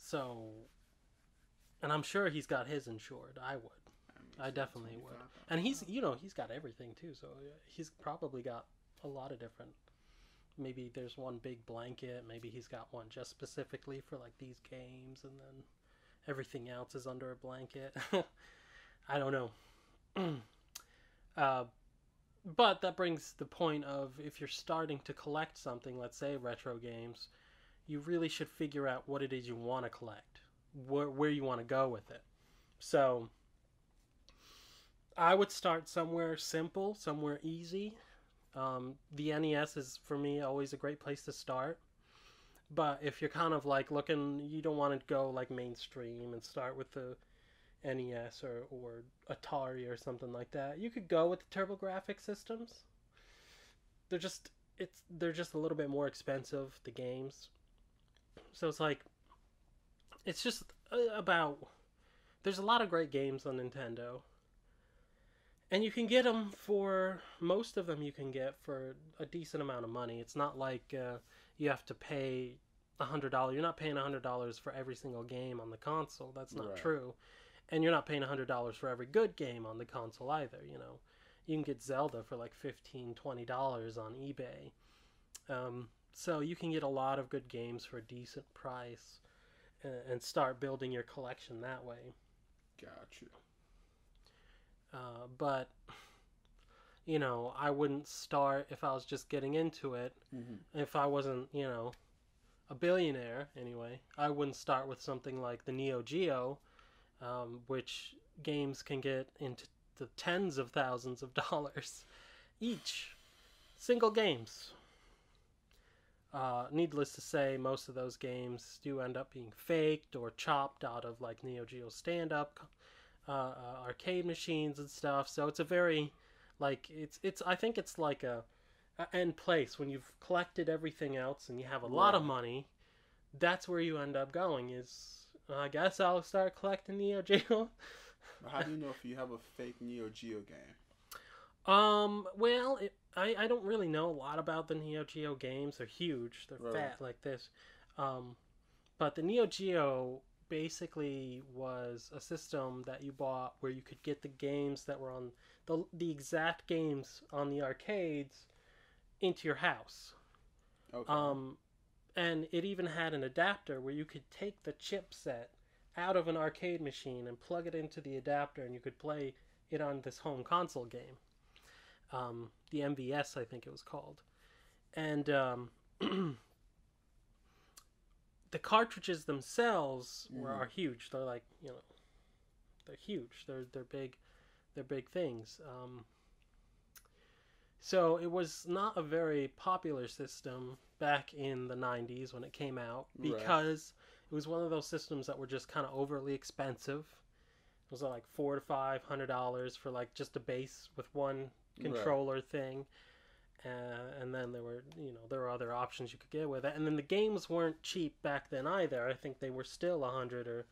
So, and I'm sure he's got his insured. I would. I mean, I it's definitely would. And he's, $25,000. he's got everything too. So he's probably got a lot of different. Maybe there's one big blanket. Maybe he's got one just specifically for like these games, and then everything else is under a blanket. I don't know. uh, but that brings the point of if you're starting to collect something, let's say retro games, you really should figure out what it is you want to collect, where you want to go with it. So I would start somewhere simple, somewhere easy. The NES is for me always a great place to start. But if you're kind of like looking, you don't want to go like mainstream and start with the NES or Atari or something like that. You could go with the TurboGrafx systems. They're just they're just a little bit more expensive, the games. So it's just about there's a lot of great games on Nintendo, and you can get them for most of them. You can get for a decent amount of money. It's not like you have to pay $100. You're not paying $100 for every single game on the console. That's not true. And you're not paying $100 for every good game on the console either. You can get Zelda for like $15-$20 on eBay. So you can get a lot of good games for a decent price and start building your collection that way. Gotcha. But I wouldn't start if I was just getting into it. Mm-hmm. If I wasn't, a billionaire anyway, I wouldn't start with something like the Neo Geo, which games can get into the tens of thousands of dollars each. Single games. Needless to say, most of those games do end up being faked or chopped out of like Neo Geo stand-up arcade machines and stuff. So it's a very it's I think it's like a end place when you've collected everything else and you have a lot of money. That's where you end up going. Is I guess I'll start collecting Neo Geo. How do you know if you have a fake Neo Geo game? Well, I don't really know a lot about the Neo Geo games. They're huge. They're fat like this. But the Neo Geo basically was a system that you bought where you could get the games that were on the exact games on the arcades into your house. Okay. And it even had an adapter where you could take the chipset out of an arcade machine and plug it into the adapter, and you could play it on this home console game. The MVS, I think it was called. And the cartridges themselves are huge. They're like, they're huge. They're big. They're big things. So it was not a very popular system back in the 90s when it came out because it was one of those systems that were just kind of overly expensive. It was like $400 to $500 for like just a base with one controller thing. And then there were other options you could get with it. And then the games weren't cheap back then either. I think they were still $100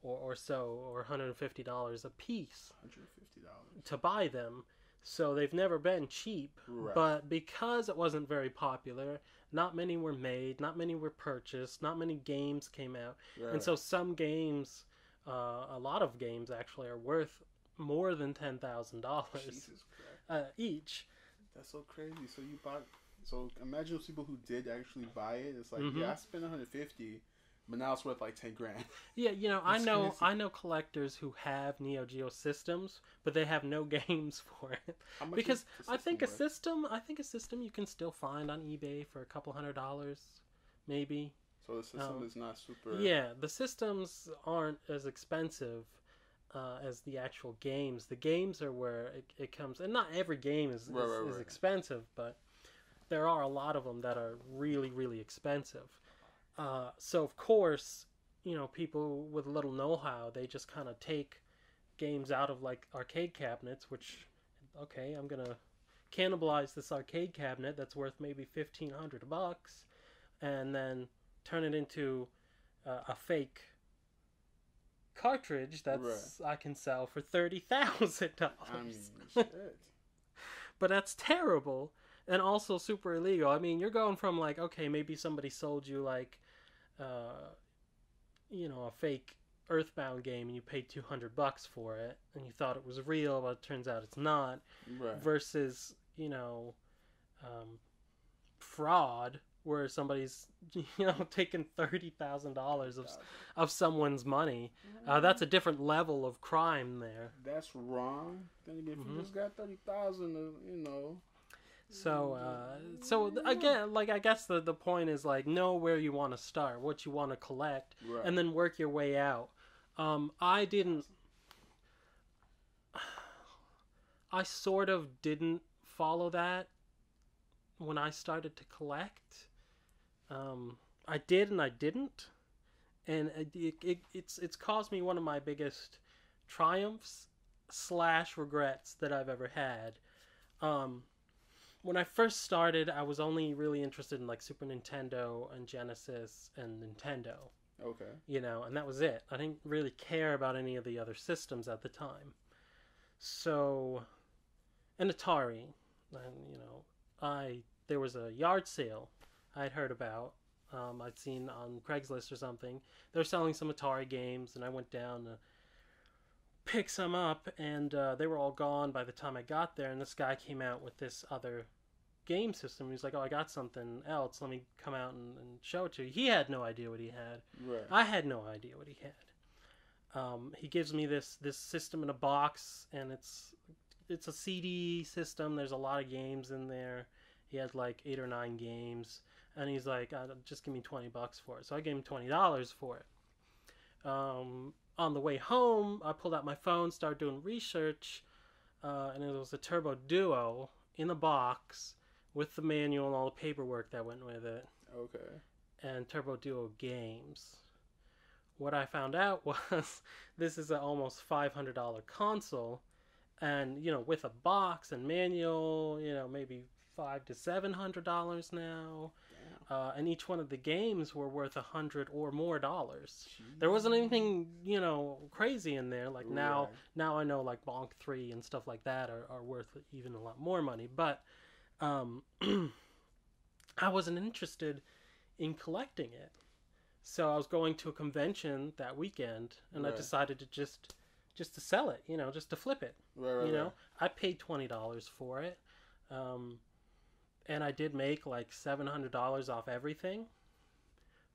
or so, or $150 a piece $150 to buy them. So they've never been cheap. But because it wasn't very popular, not many were made, not many were purchased, not many games came out. And so some games, a lot of games actually, are worth more than $10,000 each. That's so crazy. So you bought. So imagine those people who did actually buy it. It's like, yeah, I spent 150, but now it's worth like 10 grand. Yeah, I know collectors who have Neo Geo systems, but they have no games for it. How much because is the I think a worth? system you can still find on eBay for a couple $100, maybe. So the system is not super. Yeah, the systems aren't as expensive as the actual games. The games are where it comes, and not every game is expensive, but there are a lot of them that are really, really expensive. So of course, people with a little know-how, they just kind of take games out of like arcade cabinets, which, okay, I'm gonna cannibalize this arcade cabinet that's worth maybe $1,500, and then turn it into a fake cartridge that's I can sell for $30,000. I mean, shit. But that's terrible and also super illegal. I mean, you're going from like, okay, maybe somebody sold you like a fake Earthbound game and you paid $200 for it and you thought it was real, but it turns out it's not. Right. Versus, um, fraud where somebody's taking $30,000 of someone's money. That's a different level of crime there. That's wrong. Then again, if you just got 30,000, So again, like, I guess the point is, like, know where you want to start, what you want to collect, right. and then work your way out. I sort of didn't follow that when I started to collect. I did and I didn't, and it's caused me one of my biggest triumphs / regrets that I've ever had. When I first started, I was only really interested in, like, Super Nintendo and Genesis and Nintendo. Okay. And that was it. I didn't really care about any of the other systems at the time. So, and Atari, and there was a yard sale I'd heard about. I'd seen on Craigslist or something. They were selling some Atari games, and I went down to pick some up, and they were all gone by the time I got there. And this guy came out with this other game system. He was like, "Oh, I got something else. Let me come out and show it to you." He had no idea what he had. Right. I had no idea what he had. He gives me this system in a box, and it's a CD system. There's a lot of games in there. He had like 8 or 9 games, and he's like, "Just give me $20 for it." So I gave him $20 for it. On the way home, I pulled out my phone, started doing research, and it was a Turbo Duo in a box with the manual and all the paperwork that went with it. Okay. And Turbo Duo games. What I found out was this is an almost $500 console, and with a box and manual, maybe $500 to $700 now. And each one of the games were worth $100 or more. There wasn't anything crazy in there. Like, now I know, like, Bonk 3 and stuff like that are worth even a lot more money. But I wasn't interested in collecting it. So I was going to a convention that weekend, and I decided to just to sell it, just to flip it. Right. I paid $20 for it. And I did make like $700 off everything.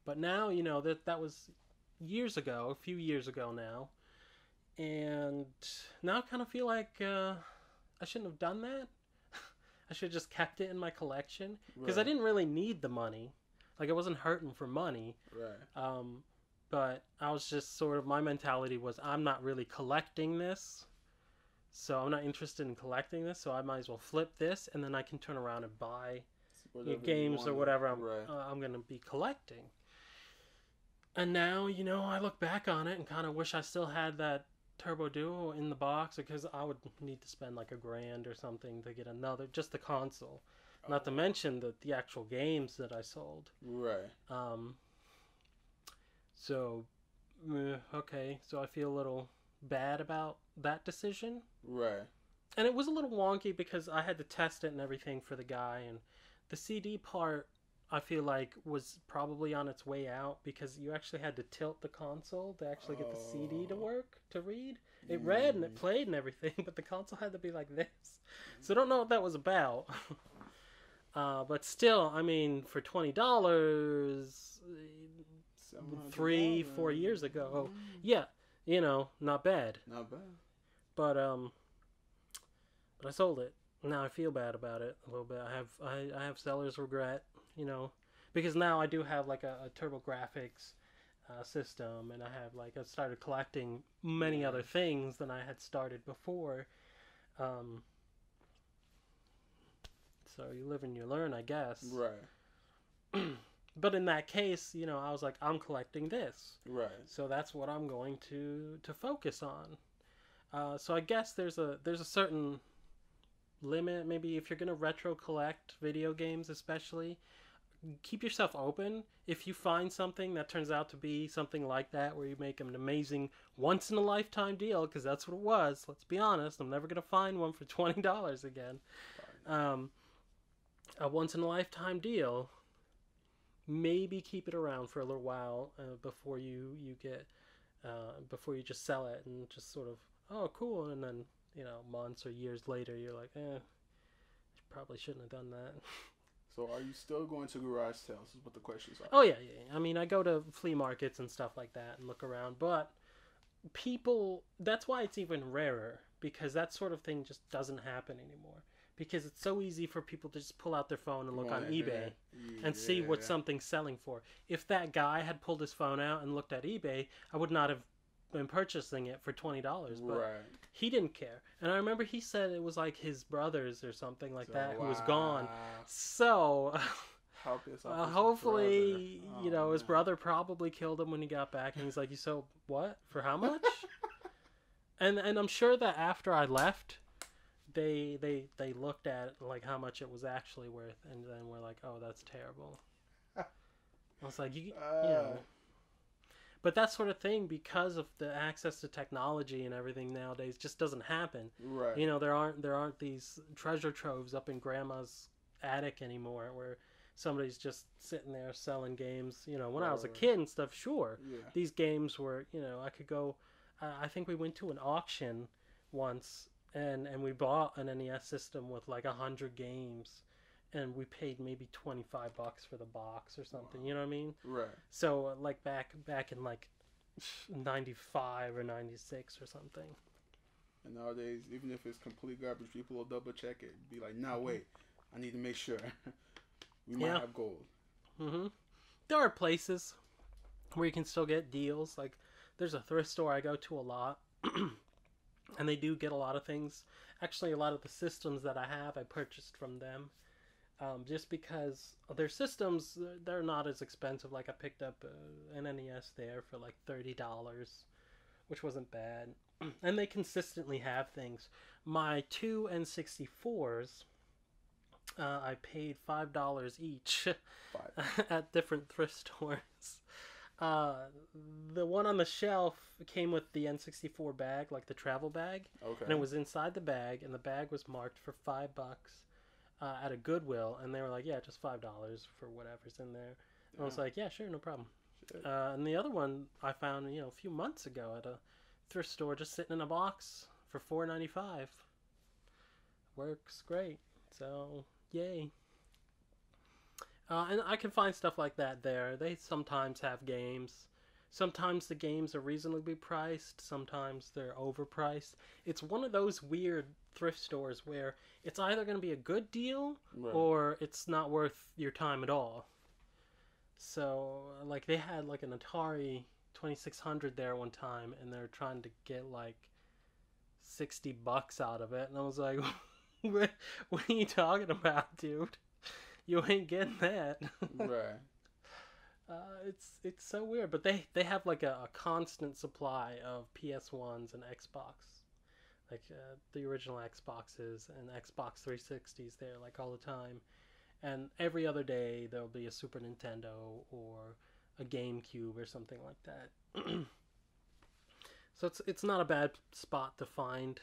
But now, that was years ago, a few years ago now. And now I kind of feel like I shouldn't have done that. I should have just kept it in my collection. Because I didn't really need the money. Like, I wasn't hurting for money. Right. But I was just sort of, my mentality was, I'm not really collecting this. So I'm not interested in collecting this, so I might as well flip this, and then I can turn around and buy games or whatever I'm going to be collecting. And now, I look back on it and kind of wish I still had that Turbo Duo in the box, because I would need to spend like $1,000 or something to get another, just the console. Not to mention the actual games that I sold. Right. So, okay, so I feel a little bad about that decision. Right. And it was a little wonky because I had to test it and everything for the guy, and the CD part, I feel like, was probably on its way out, because you actually had to tilt the console to actually get the CD to work, to read. It read and it played and everything, but the console had to be like this. So I don't know what that was about. But still, I mean, for $20, 3-4 years ago, yeah, not bad. Not bad. But I sold it. Now I feel bad about it a little bit. I have seller's regret, because now I do have like a TurboGrafx system, and I've started collecting many other things than I had started before. So you live and you learn, I guess. Right. But in that case, I was like, I'm collecting this. Right. So that's what I'm going to focus on. So I guess there's a certain limit. Maybe if you're going to retro collect video games, especially, keep yourself open. If you find something that turns out to be something like that, where you make an amazing once-in-a-lifetime deal, because that's what it was. Let's be honest. I'm never going to find one for $20 again. A once-in-a-lifetime deal, maybe keep it around for a little while before you get before you just sell it and just sort of, oh, cool, and then months or years later you're like, probably shouldn't have done that. So are you still going to garage sales? Is what the questions are. Oh yeah. I mean, I go to flea markets and stuff like that and look around, but people, that's why it's even rarer, because that sort of thing just doesn't happen anymore, because it's so easy for people to just pull out their phone and look on eBay and see what something's selling for. If that guy had pulled his phone out and looked at eBay, I would not have been purchasing it for $20, but he didn't care. And I remember he said it was like his brothers or something like that who was gone. So hopefully, his brother probably killed him when he got back, and he's like, "You sold what? For how much?" and I'm sure that after I left, they looked at like how much it was actually worth, and then we're like, "Oh, that's terrible." I was like, you know. But that sort of thing, because of the access to technology and everything nowadays, just doesn't happen. Right. There aren't these treasure troves up in grandma's attic anymore where somebody's just sitting there selling games. When I was a kid and stuff, sure. Yeah. These games were, I could go, I think we went to an auction once and we bought an NES system with like 100 games. And we paid maybe $25 for the box or something. Wow. You know what I mean? Right. So like back in like 95 or 96 or something. And nowadays, even if it's complete garbage, people will double check it. Be like, "No, wait, I need to make sure we might have gold." Mm-hmm. There are places where you can still get deals. Like there's a thrift store I go to a lot, and they do get a lot of things. Actually, a lot of the systems that I have, I purchased from them. Just because their systems, they're not as expensive. Like I picked up an NES there for like $30, which wasn't bad. And they consistently have things. My two N64s, I paid $5 each at different thrift stores. The one on the shelf came with the N64 bag, like the travel bag. Okay. And it was inside the bag, and the bag was marked for $5. At a Goodwill, and they were like, "Yeah, just $5 for whatever's in there." Yeah. I was like, "Yeah, sure, no problem." And the other one I found, a few months ago at a thrift store, just sitting in a box for $4.95. Works great, so yay. And I can find stuff like that there. They sometimes have games. Sometimes the games are reasonably priced. Sometimes they're overpriced. It's one of those weird thrift stores where it's either going to be a good deal or it's not worth your time at all. So, like, they had, like, an Atari 2600 there one time, and they're trying to get, like, $60 out of it. And I was like, what are you talking about, dude? You ain't getting that. Right. It's so weird, but they have like a constant supply of PS1s and Xbox, like the original Xboxes and Xbox 360s there, like all the time, and every other day there'll be a Super Nintendo or a GameCube or something like that. So it's not a bad spot to find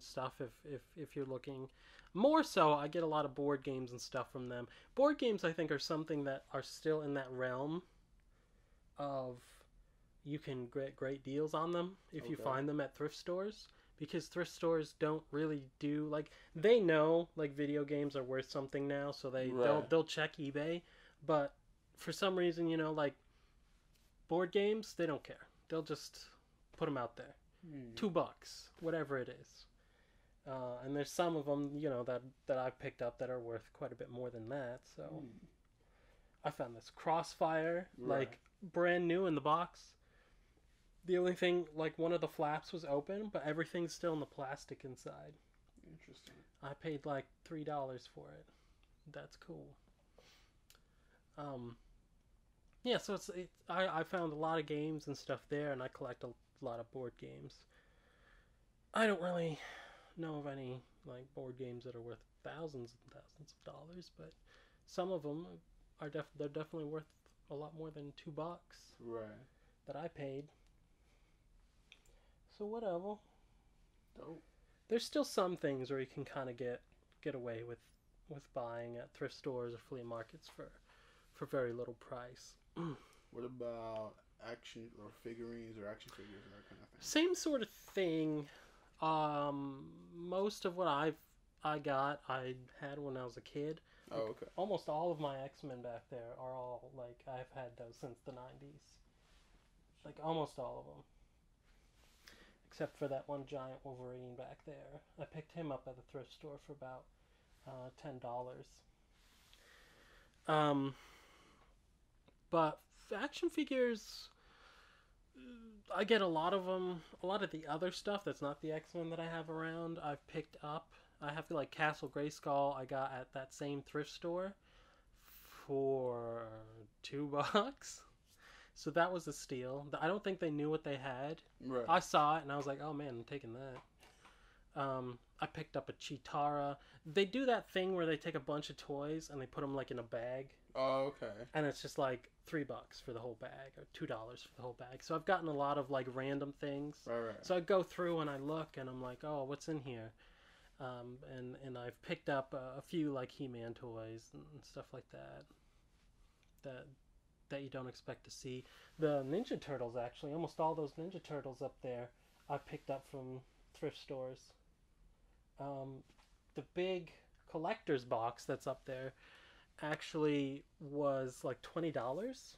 stuff if you're looking. More so, I get a lot of board games and stuff from them. Board games, I think, are something that are still in that realm of you can get great deals on them if you find them at thrift stores. Because thrift stores don't really do, like, they know, like, video games are worth something now, so they'll check eBay. But for some reason, like, board games, they don't care. They'll just put them out there. $2, whatever it is. And there's some of them, that I've picked up that are worth quite a bit more than that. So I found this Crossfire, like brand new in the box. The only thing, like one of the flaps was open, but everything's still in the plastic inside. Interesting. I paid like $3 for it. That's cool. Yeah, so I found a lot of games and stuff there, and I collect a lot of board games. I don't really know of any like board games that are worth thousands and thousands of dollars, but some of them are they're definitely worth a lot more than $2 that I paid. So whatever. Dope. There's still some things where you can kind of get away with buying at thrift stores or flea markets for very little price. What about action or figurines or action figures and that kind of thing? Same sort of thing. Most of what I got, I had when I was a kid. Oh, Like, okay. almost all of my X-Men back there are all like I've had those since the '90s. Like almost all of them, except for that one giant Wolverine back there. I picked him up at the thrift store for about $10. Um, but action figures, I get a lot of them. A lot of the other stuff that's not the X-Men that I have around, I've picked up. I have like Castle Grayskull I got at that same thrift store for $2. So that was a steal. I don't think they knew what they had. Right. I saw it and I was like, oh man, I'm taking that. I picked up a Chitara. They do that thing where they take a bunch of toys and they put them like in a bag. Oh, okay. And it's just like $3 for the whole bag or $2 for the whole bag. So I've gotten a lot of like random things. Right. So I go through and I look and I'm like, oh, what's in here? And I've picked up a few like He-Man toys and stuff like that. That you don't expect to see. The Ninja Turtles, actually, almost all those Ninja Turtles up there, I picked up from thrift stores. The big collector's box that's up there actually was like $20.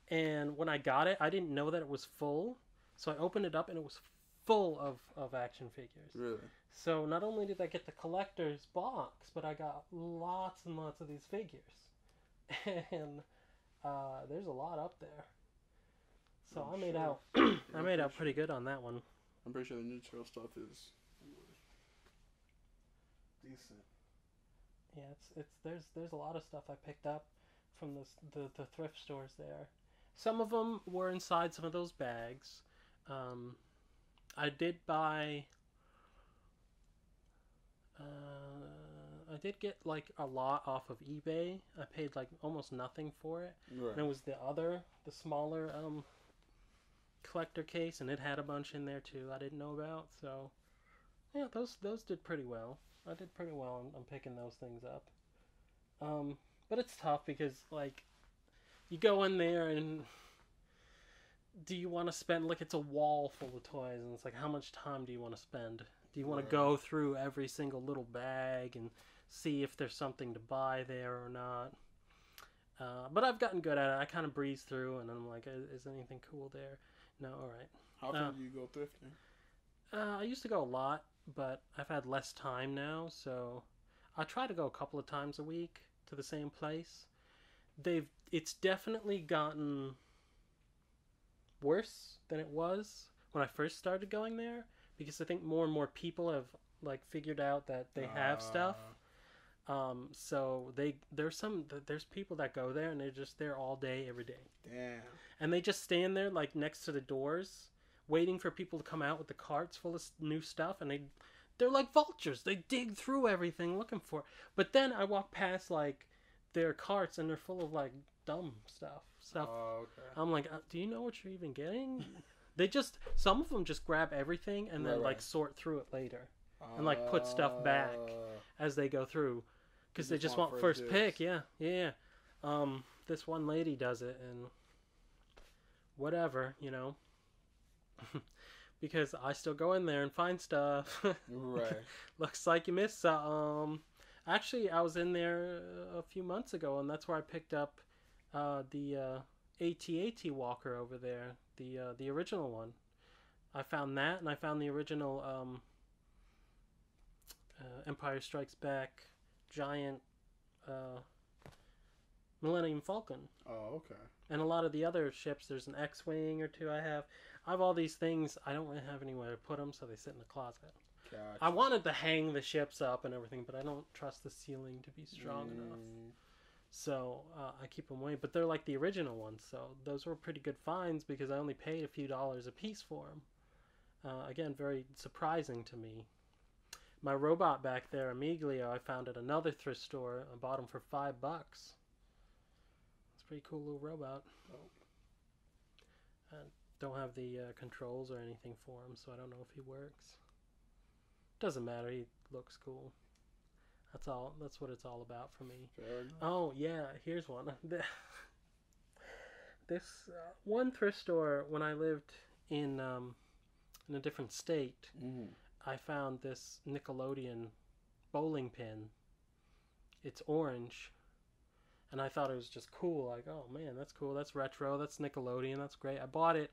And when I got it, I didn't know that it was full. So I opened it up and it was full of action figures. Really? So not only did I get the collector's box, but I got lots and lots of these figures. And there's a lot up there. So I made out I made out pretty good on that one. I'm pretty sure the Ninja Turtle stuff is decent. Yeah, there's a lot of stuff I picked up from the thrift stores there. Some of them were inside some of those bags. I did buy. I did get like a lot off of eBay. I paid like almost nothing for it. Right. And it was the smaller collector case, and it had a bunch in there too I didn't know about. So yeah, those did pretty well. I did pretty well on picking those things up. But it's tough because like you go in there and do you want to spend like it's a wall full of toys and it's like how much time do you want to spend? Do you want to go through every single little bag and see if there's something to buy there or not? But I've gotten good at it. I kind of breeze through and I'm like, is anything cool there? No, all right. How often do you go thrifting? I used to go a lot, but I've had less time now, so I try to go a couple of times a week to the same place. It's definitely gotten worse than it was when I first started going there, because I think more and more people have like figured out that they have stuff. So there's people that go there and they're just there all day, every day. Damn. And they just stand there like next to the doors, waiting for people to come out with the carts full of new stuff, and they're like vultures. They dig through everything looking for it. But then I walk past like their carts and they're full of like dumb stuff. Oh, okay. I'm like, do you know what you're even getting? Some of them just grab everything and then like sort through it later, and like put stuff back as they go through, because they just want first pick. Yeah. This one lady does it, and whatever, because I still go in there and find stuff. Right. Looks like you missed some. Actually, I was in there a few months ago, and that's where I picked up the AT-AT walker over there, the original one. I found that, and I found the original Empire Strikes Back giant Millennium Falcon. Oh, okay. And a lot of the other ships, there's an X-Wing or two I have. I have all these things. I don't really have anywhere to put them, so they sit in the closet. Gotcha. I wanted to hang the ships up and everything, but I don't trust the ceiling to be strong enough. So I keep them away. But they're like the original ones, so those were pretty good finds because I only paid a few dollars a piece for them. Again, very surprising to me. My robot back there, Amiglio, I found at another thrift store. I bought him for $5. It's a pretty cool little robot. I don't have the controls or anything for him, so I don't know if he works. Doesn't matter, he looks cool. That's what it's all about for me. Fair enough. Oh yeah, here's one. This one thrift store when I lived in a different state, Mm. I found this Nickelodeon bowling pin. It's orange, and I thought it was just cool. Like, oh man, that's cool. That's retro. That's Nickelodeon. That's great. I bought it.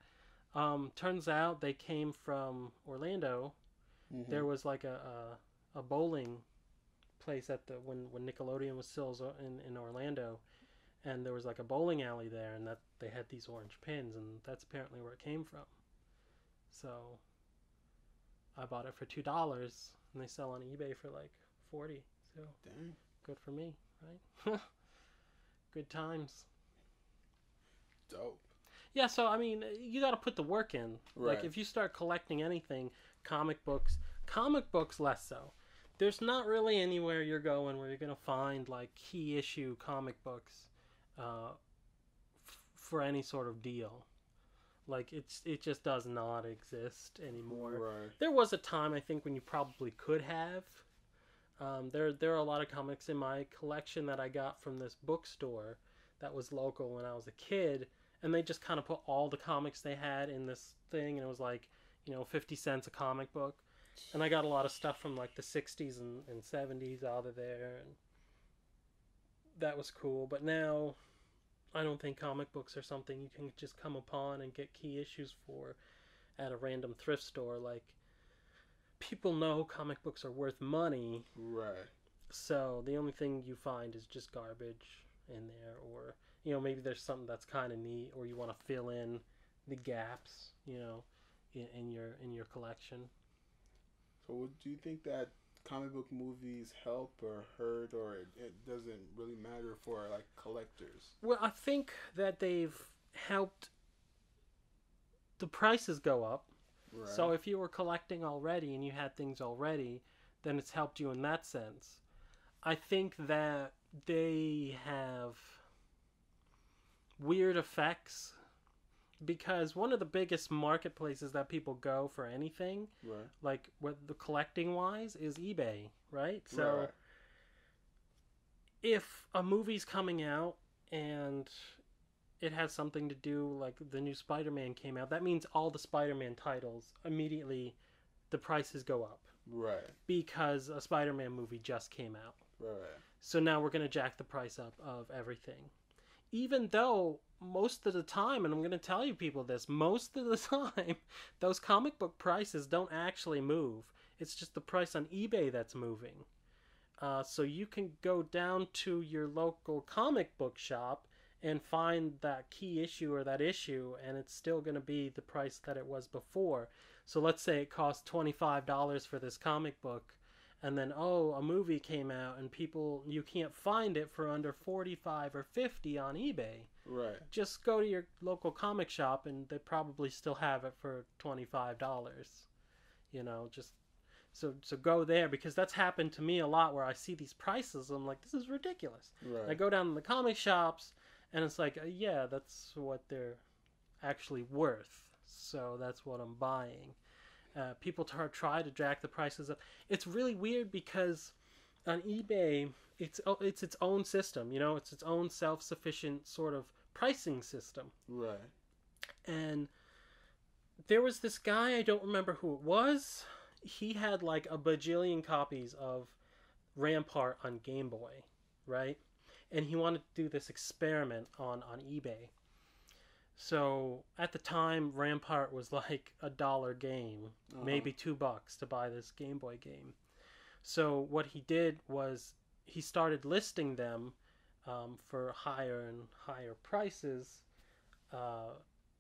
Turns out they came from Orlando. Mm-hmm. There was like a bowling place at the when Nickelodeon was still in Orlando, and there was like a bowling alley there, and that they had these orange pins, and that's apparently where it came from. So I bought it for $2, and they sell on eBay for like 40. So Dang. good for me, right? Good times. Dope. Yeah, so I mean, you got to put the work in. Right. Like if you start collecting anything, comic books less so. There's not really anywhere you're going where you're gonna find like key issue comic books for any sort of deal. Like it just does not exist anymore. Right. There was a time I think when you probably could have. There are a lot of comics in my collection that I got from this bookstore that was local when I was a kid, and they just kind of put all the comics they had in this thing, and it was like 50 cents a comic book. And I got a lot of stuff from like the 60s and 70s out of there, and that was cool. But now I don't think comic books are something you can just come upon and get key issues for at a random thrift store. Like, people know comic books are worth money, Right. so the only thing you find is just garbage in there, or maybe there's something that's kind of neat, or you want to fill in the gaps, in your collection. So, do you think that comic book movies help or hurt, or it doesn't really matter for like collectors? Well, I think that they've helped the prices go up. Right. So if you were collecting already and you had things already, then it's helped you in that sense. I think that they have weird effects because one of the biggest marketplaces that people go for anything, Right. like what the collecting wise, is eBay, right? So Right. if a movie's coming out and it has something to do, like the new Spider-Man came out, that means all the Spider-Man titles, immediately the prices go up. Right. Because a Spider-Man movie just came out. Right. So now we're going to jack the price up of everything. Even though most of the time, and I'm going to tell you people this, most of the time, those comic book prices don't actually move. It's just the price on eBay that's moving. So you can go down to your local comic book shop and find that key issue or that issue, and it's still going to be the price that it was before. So let's say it cost $25 for this comic book, and then a movie came out, and you can't find it for under 45 or 50 on eBay. Right. Just go to your local comic shop, and they probably still have it for $25. Just so go there, because that's happened to me a lot where I see these prices, I'm like, this is ridiculous. Right. I go down to the comic shops, and it's like, yeah, that's what they're actually worth. So that's what I'm buying. People try to jack the prices up. It's really weird because on eBay, it's its own system. It's its own self-sufficient sort of pricing system. Right. And there was this guy, I don't remember who it was. He had like a bajillion copies of Rampart on Game Boy, right? And he wanted to do this experiment on eBay. So at the time, Rampart was like $1 game, maybe $2 to buy this Game Boy game. So what he did was he started listing them for higher and higher prices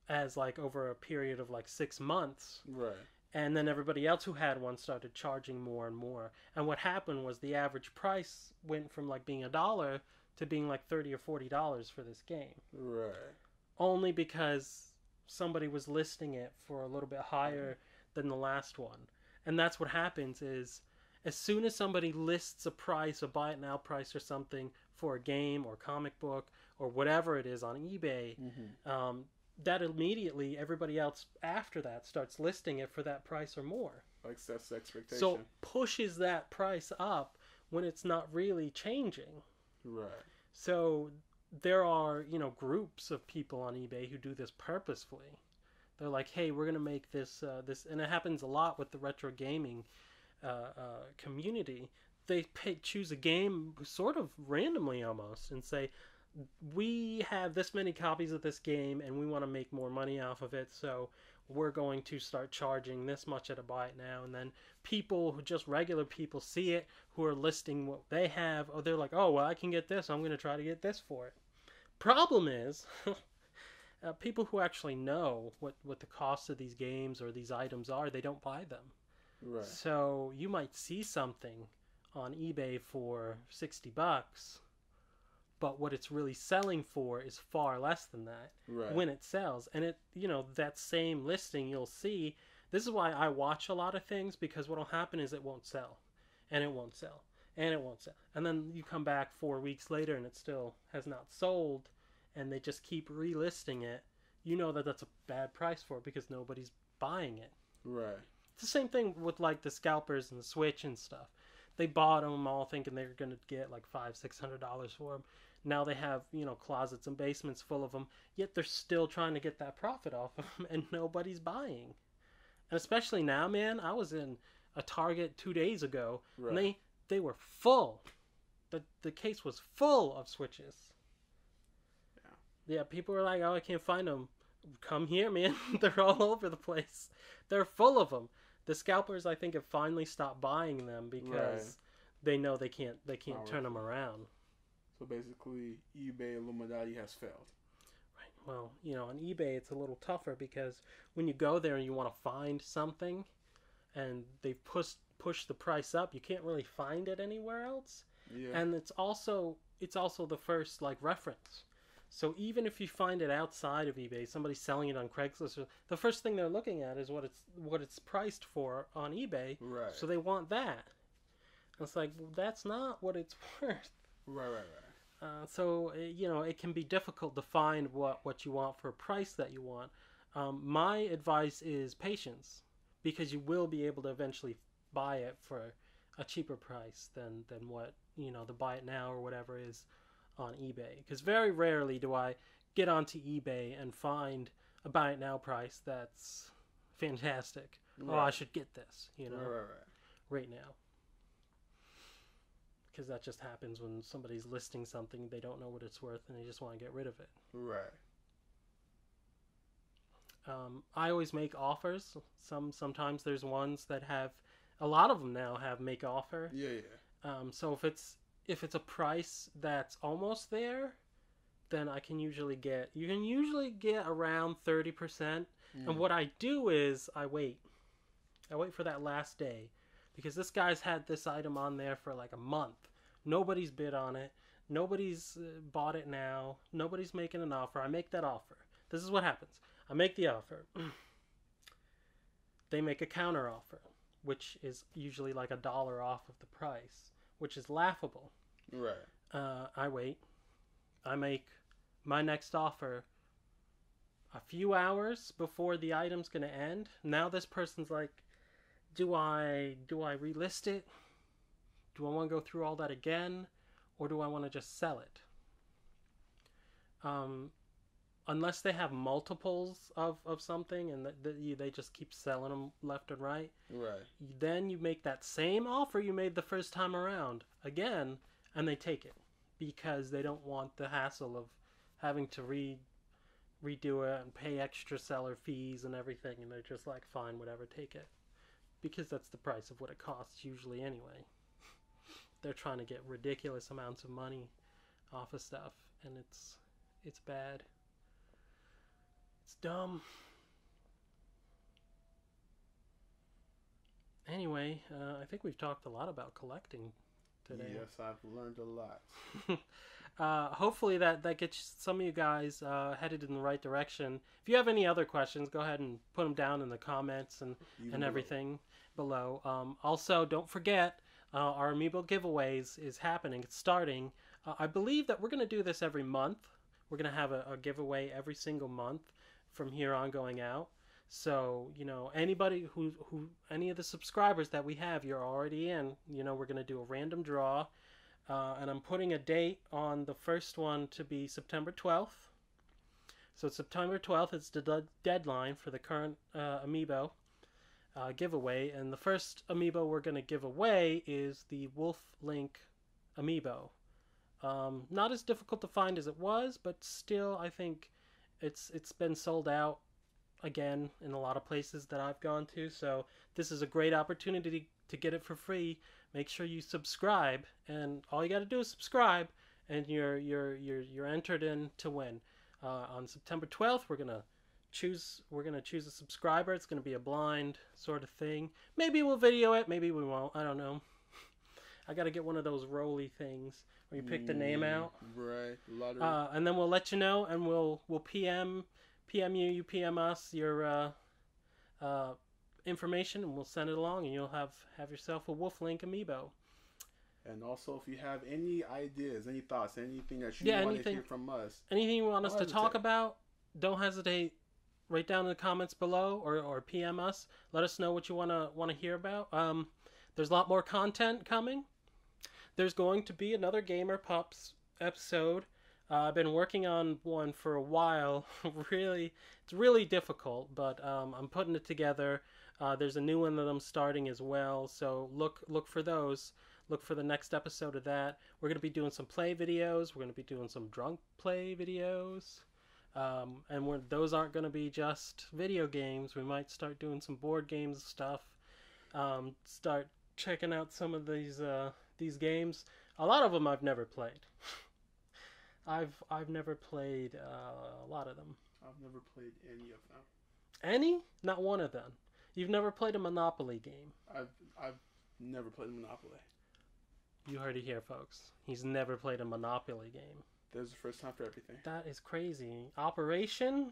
as like over a period of like 6 months. Right. And then everybody else who had one started charging more and more. And what happened was the average price went from like being $1 to being like $30 or $40 for this game. Right. Only because somebody was listing it for a little bit higher than the last one. And that's what happens is, as soon as somebody lists a price, a buy it now price or something for a game or comic book or whatever it is on eBay, that immediately everybody else after that starts listing it for that price or more. Like, that's the expectation. So pushes that price up, when it's not really changing. Right. So there are, groups of people on eBay who do this purposefully. They're like, hey, we're gonna make this, and it happens a lot with the retro gaming community. They choose a game sort of randomly almost and say, we have this many copies of this game and we want to make more money off of it, so we're going to start charging this much at a buy it now. And then people who just regular people see it, who are listing what they have, oh, they're like, oh, well, I can get this, I'm going to try to get this for it. Problem is, people who actually know what the cost of these games or these items are, they don't buy them. Right. So you might see something on eBay for $60, but what it's really selling for is far less than that Right. when it sells. And that same listing you'll see. This is why I watch a lot of things, because what'll happen is it won't sell, and it won't sell, and it won't sell, and then you come back 4 weeks later and it still has not sold, and they just keep relisting it. You know that that's a bad price for it because nobody's buying it. Right. It's the same thing with like the scalpers and the Switch and stuff. They bought them all thinking they were going to get like $500-$600 for them. Now they have, closets and basements full of them, yet they're still trying to get that profit off of them, and nobody's buying. And especially now, man, I was in a Target 2 days ago, Right. and they were full. The case was full of Switches. Yeah, people were like, oh, I can't find them. Come here, man. They're all over the place. They're full of them. The scalpers, I think, have finally stopped buying them because they know they can't turn them around. So basically, eBay Illuminati has failed. Right. Well, on eBay it's a little tougher because when you go there and you want to find something, and they've pushed the price up, you can't really find it anywhere else. Yeah. And it's also the first like reference. So even if you find it outside of eBay, somebody selling it on Craigslist, the first thing they're looking at is what it's priced for on eBay. Right. So they want that. And it's like, well, that's not what it's worth. Right. So it can be difficult to find what you want for a price that you want. My advice is patience, because you will be able to eventually buy it for a cheaper price than what the buy it now or whatever is on eBay. Because very rarely do I get onto eBay and find a buy it now price that's fantastic. Right. Oh, I should get this, Right now. Because that just happens when somebody's listing something, they don't know what it's worth and they just want to get rid of it. Right. I always make offers. Sometimes there's ones that have, a lot of them now have make offer. Yeah. So if it's a price that's almost there, then you can usually get around 30%. And what I do is I wait for that last day, because this guy's had this item on there for like a month. Nobody's bid on it. Nobody's bought it now. Nobody's making an offer. I make that offer. This is what happens. I make the offer. They make a counter offer, which is usually like $1 off of the price, which is laughable. Right. I wait. I make my next offer a few hours before the item's going to end. Now this person's like, do I relist it? Do I want to go through all that again? Or do I want to just sell it? Unless they have multiples of something and they just keep selling them left and right. Right. Then you make that same offer you made the first time around again, and they take it, because they don't want the hassle of having to redo it and pay extra seller fees and everything, and they're just like, fine, whatever, take it. Because that's the price of what it costs usually anyway. They're trying to get ridiculous amounts of money off of stuff, and it's bad. It's dumb. Anyway, I think we've talked a lot about collecting today. Yes, I've learned a lot. Hopefully that gets some of you guys headed in the right direction. If you have any other questions, go ahead and put them down in the comments and everything below. Also, don't forget, our Amiibo giveaways is happening. It's starting. I believe that we're going to do this every month. We're going to have a giveaway every single month from here on going out. So, anybody any of the subscribers that we have, you're already in. We're going to do a random draw. And I'm putting a date on the first one to be September 12th. So September 12th is the deadline for the current amiibo giveaway. And the first amiibo we're going to give away is the Wolf Link amiibo. Not as difficult to find as it was, but still I think it's been sold out again in a lot of places that I've gone to. So this is a great opportunity to get it for free. Make sure you subscribe, and all you got to do is subscribe, and you're entered in to win. On September 12th, we're gonna choose a subscriber. It's gonna be a blind sort of thing. Maybe we'll video it, maybe we won't. I don't know. I gotta get one of those rolly things where you pick the name out. Right, lottery. And then we'll let you know, and we'll PM you, you PM us your information, and we'll send it along, and you'll have yourself a Wolf Link amiibo. And also, if you have any ideas, any thoughts, anything that you want to hear from us, anything you want us to talk about, don't hesitate. Write down in the comments below, or PM us. Let us know what you want to hear about. There's a lot more content coming. There's going to be another Gamer Pups episode. I've been working on one for a while. It's really difficult, but I'm putting it together. There's a new one that I'm starting as well, so look for those. Look for the next episode of that. We're going to be doing some play videos. We're going to be doing some drunk play videos. And those aren't going to be just video games. We might start doing some board games stuff. Start checking out some of these games. A lot of them I've never played. I've never played a lot of them. I've never played any of them. Any? Not one of them. You've never played a Monopoly game. I've never played Monopoly. You heard it here, folks. He's never played a Monopoly game. There's the first time for everything. That is crazy. Operation?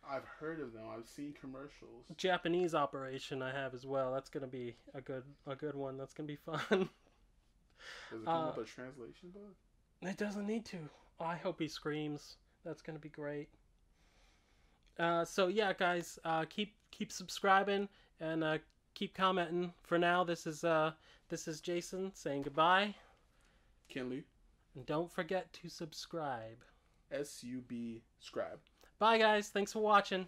I've heard of them. I've seen commercials. Japanese Operation I have as well. That's gonna be a good one. That's gonna be fun. Does it come with a translation book? It doesn't need to. I hope he screams. That's gonna be great. So yeah, guys, keep subscribing and keep commenting. For now, this is Jason saying goodbye. Kinley. And don't forget to subscribe. SUB scribe. Bye, guys. Thanks for watching.